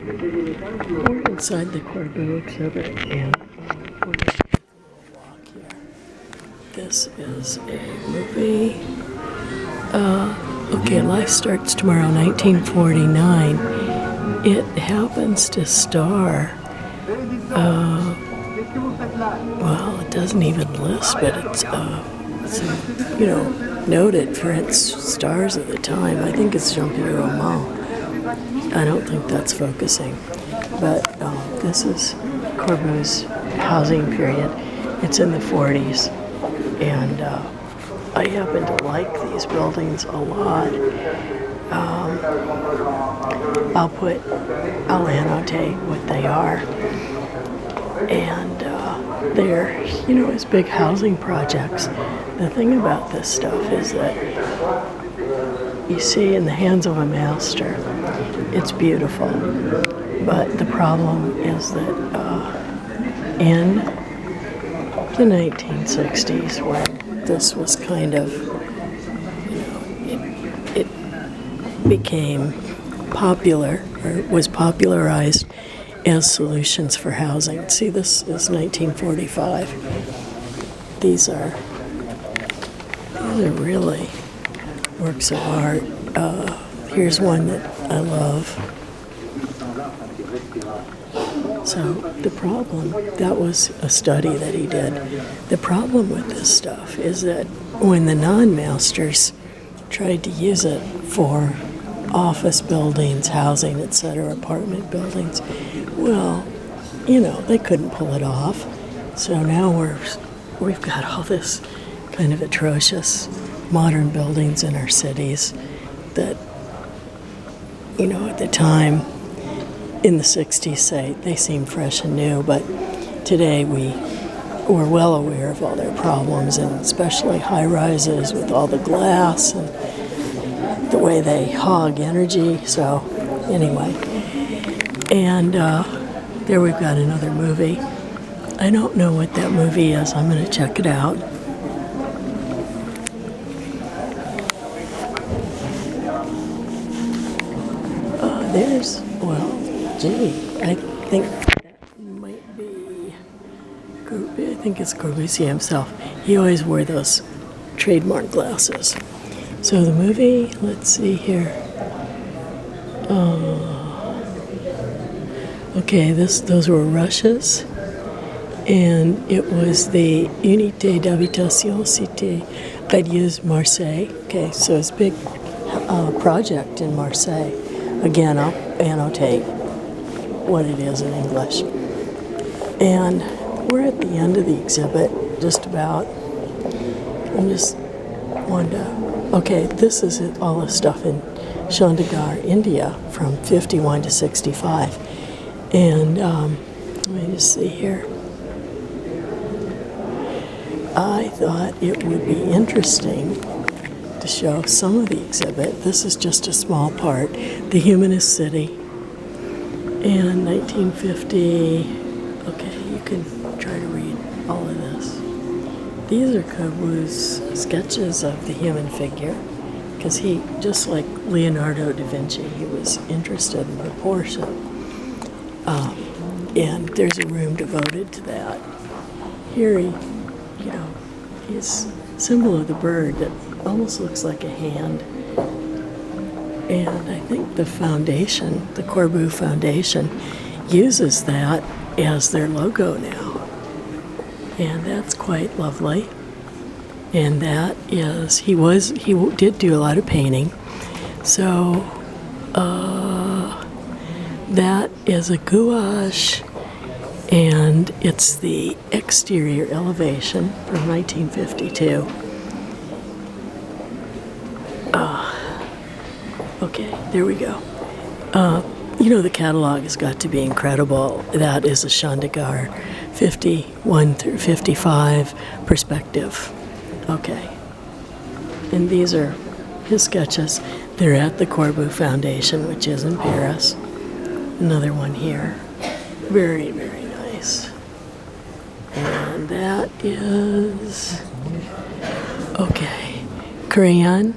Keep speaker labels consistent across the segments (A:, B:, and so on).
A: We're inside the Corbusier exhibit, and we're going to take a little walk here. This is a movie. Okay, Life Starts Tomorrow, 1949. It happens to star, well, it doesn't even list, but it's noted for its stars at the time. I think it's Jean-Pierre Roman. I don't think that's focusing. But this is Corbusier housing period. It's in the 40s. And I happen to like these buildings a lot. I'll annotate what they are. And they're, as big housing projects. The thing about this stuff is that you see in the hands of a master, it's beautiful. But the problem is that in the 1960s, when this was kind of, it became popular, or was popularized as solutions for housing. See, this is 1945. These are really works of art. Here's one that I love. So the problem, that was a study that he did. The problem with this stuff is that when the non-masters tried to use it for office buildings, housing, etc., apartment buildings, well, they couldn't pull it off. So now we've got all this kind of atrocious modern buildings in our cities that, at the time, in the 60s, say, they seem fresh and new, but today we're well aware of all their problems, and especially high-rises with all the glass and the way they hog energy. So, anyway. And there we've got another movie. I don't know what that movie is. I'm going to check it out. I think that might be, I think it's Corbusier himself. He always wore those trademark glasses. So the movie, let's see here. Okay, those were rushes, and it was the Unité d'Habitation Cité Radieuse Marseille. Okay, so it's a big project in Marseille. Again, I'll annotate what it is in English. And we're at the end of the exhibit, just about. Okay, this is all the stuff in Chandigarh, India, from 51 to 65. And let me just see here. I thought it would be interesting to show some of the exhibit. This is just a small part. The Humanist City. And 1950, okay, you can try to read all of this. These are Corbusier's sketches of the human figure, because he, just like Leonardo da Vinci, he was interested in proportion. And there's a room devoted to that. Here his symbol of the bird that almost looks like a hand. And I think the foundation, the Corbusier Foundation, uses that as their logo now. And that's quite lovely. And that is, he did do a lot of painting. So that is a gouache, and it's the exterior elevation from 1952. Okay, there we go. The catalog has got to be incredible. That is a Chandigarh 51 through 55 perspective. Okay. And these are his sketches. They're at the Corbusier Foundation, which is in Paris. Another one here. Very, very nice. And that is, okay, crayon,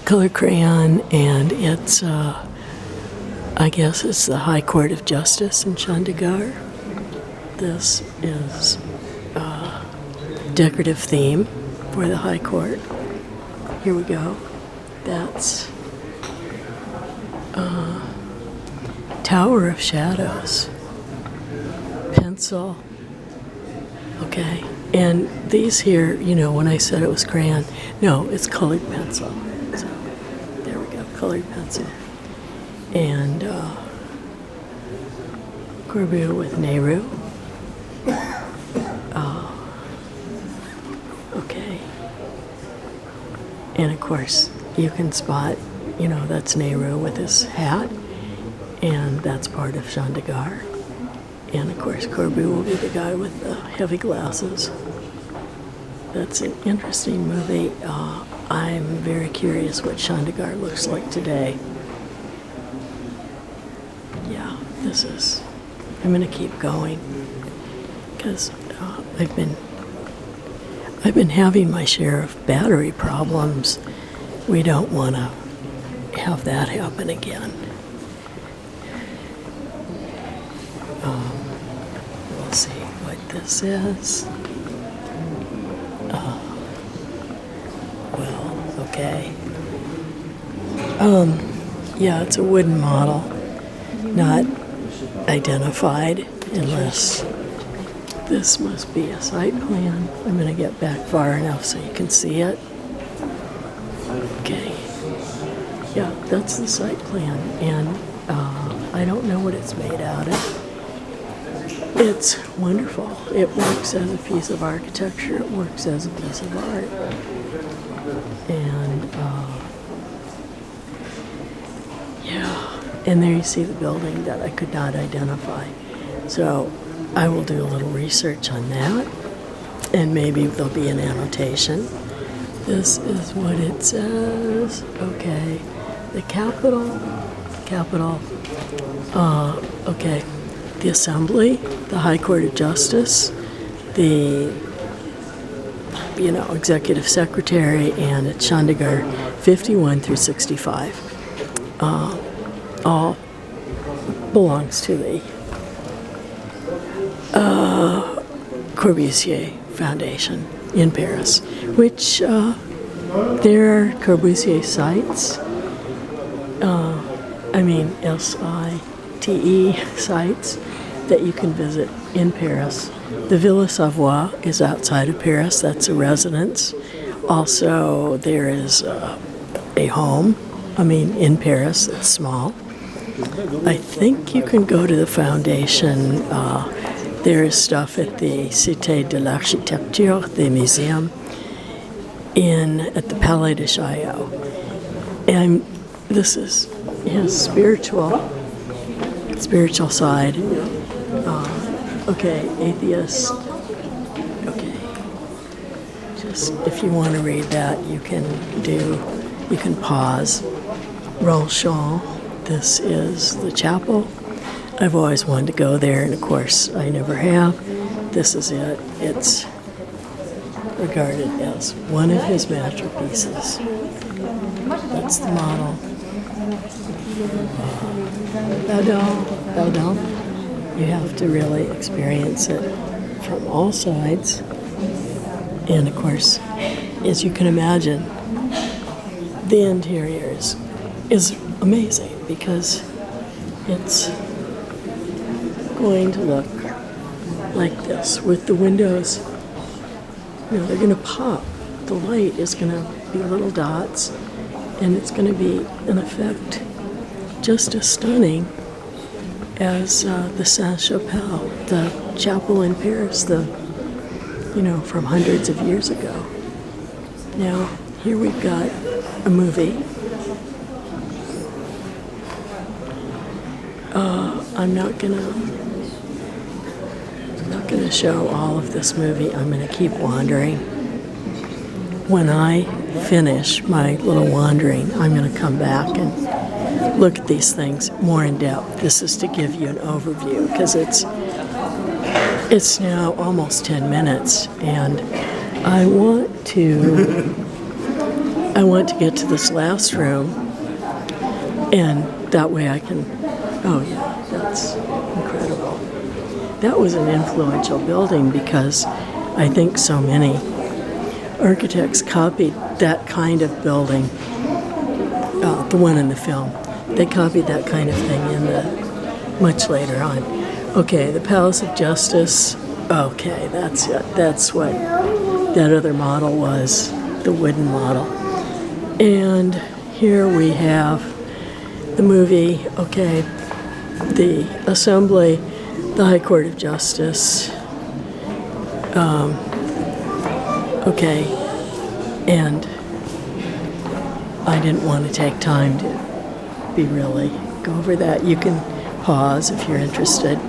A: color crayon, and it's I guess it's the High Court of Justice in Chandigarh. This is a decorative theme for the High Court. Here we go. That's Tower of Shadows. Pencil. Okay. And these here, you know, when I said it was crayon, no, it's colored pencil. So there we go, colored pencil. And Corbusier with Nehru. Okay. And of course, you can spot, you know, that's Nehru with his hat, and that's part of Chandigarh. And of course, Corbusier will be the guy with the heavy glasses. That's an interesting movie. I'm very curious what Chandigarh looks like today. Yeah, this is. I'm going to keep going because I've been having my share of battery problems. We don't want to have that happen again. We'll see what this is. Well, okay. Yeah, it's a wooden model, not identified unless this must be a site plan. I'm going to get back far enough so you can see it. Okay. Yeah, that's the site plan, and I don't know what it's made out of. It's wonderful. It works as a piece of architecture. It works as a piece of art. And, yeah. And there you see the building that I could not identify. So I will do a little research on that, and maybe there'll be an annotation. This is what it says. Okay. The Capitol. Okay. The Assembly, the High Court of Justice, the, you know, Executive Secretary, and at Chandigarh 51 through 65. All belongs to the Corbusier Foundation in Paris, which there are Corbusier sites. SITE sites that you can visit in Paris. The Villa Savoie is outside of Paris. That's a residence. Also, there is a home, in Paris. It's small. I think you can go to the foundation. There is stuff at the Cité de l'Architecture, the museum, at the Palais de Chaillot. And this is his spiritual side. Okay, atheist. Okay. Just if you want to read that, you can pause. Ronchamp. This is the chapel. I've always wanted to go there, and of course, I never have. This is it. It's regarded as one of his masterpieces. That's the model. Pardon. You have to really experience it from all sides. And of course, as you can imagine, the interior is amazing because it's going to look like this with the windows. They're going to pop. The light is going to be little dots, and it's going to be, in effect, just as stunning as the Sainte-Chapelle, the chapel in Paris, from hundreds of years ago. Now, here we've got a movie. I'm not gonna show all of this movie. I'm gonna keep wandering. When I finish my little wandering, I'm gonna come back and look at these things more in depth. This is to give you an overview because it's now almost 10 minutes, and I want to get to this last room, and that way I can Oh yeah, that's incredible. That was an influential building because I think so many architects copied that kind of building, the one in the film. They copied that kind of thing in the much later on. Okay, the Palace of Justice. Okay, that's it. That's what that other model was, the wooden model. And here we have the movie, okay, the Assembly, the High Court of Justice, okay, and I didn't want to take time to really go over that. You can pause if you're interested.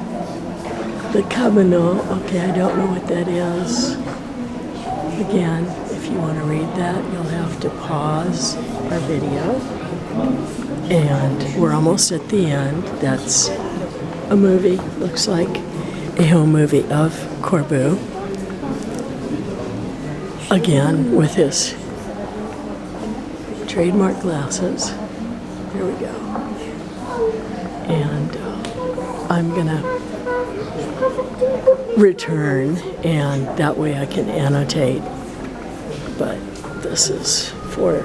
A: The Cabinet, okay, I don't know what that is. Again, if you want to read that, you'll have to pause our video. And we're almost at the end. That's a movie, looks like a home movie of Corbusier. Again, with his trademark glasses. Here we go. And I'm gonna return, and that way I can annotate. But this is for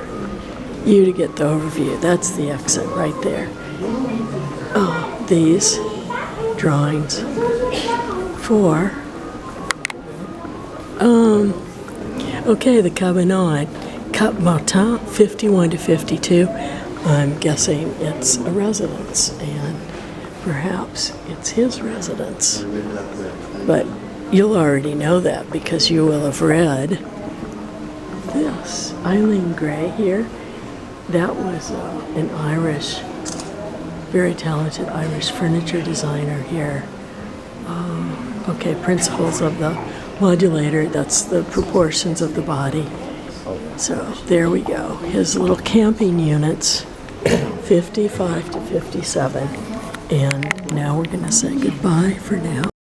A: you to get the overview. That's the exit right there. Oh, these drawings for okay, the Cabinet, Cap Martin, 51 to 52. I'm guessing it's a residence, and perhaps it's his residence. But you'll already know that because you will have read this. Eileen Gray here. That was an Irish, very talented Irish furniture designer here. Okay, principles of the modulator, that's the proportions of the body. So there we go. His little camping units, 55 to 57. And now we're going to say goodbye for now.